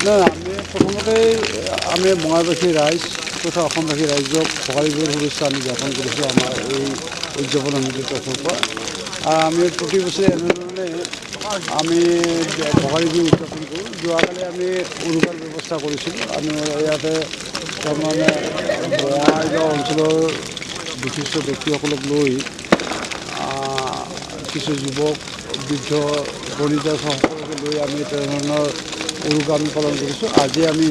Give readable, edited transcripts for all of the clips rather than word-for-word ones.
না আমি প্ৰথমতে আমি বঙাইবাসী ৰাইজ তথা অসমবাসী ৰাইজক ভোগালী বিহুৰ শুভেচ্ছা আমি জ্ঞাপন কৰিছোঁ আমাৰ এই উদযাপন সমিতিৰ তৰফৰ পৰা। আমি প্ৰতি বছৰে এনেধৰণে আমি ভোগালী বিহু উদযাপন কৰোঁ। যোৱাকালি আমি উৰুকাৰ ব্যৱস্থা কৰিছিলোঁ। আমি ইয়াতে তাৰমানে বঙাইগাঁও অঞ্চলৰ বিশিষ্ট ব্যক্তিসকলক লৈ কিছু যুৱক বৃদ্ধ বনিতা সকলোকে লৈ আমি তেনেধৰণৰ উৰুকা আমি পালন কৰিছোঁ। আজি আমি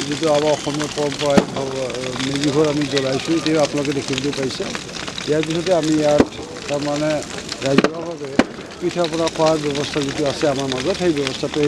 যিটো আমাৰ অসমীয়া পৰম্পৰাই মেজি ঘৰ আমি জ্বলাইছোঁ, এতিয়া আপোনালোকে দেখিবলৈ পাইছে। ইয়াৰ পিছতে আমি ইয়াত তাৰমানে ৰাজহুৱাভাৱে পিঠা পনা খোৱাৰ ব্যৱস্থা যিটো আছে আমাৰ মাজত, সেই ব্যৱস্থাটো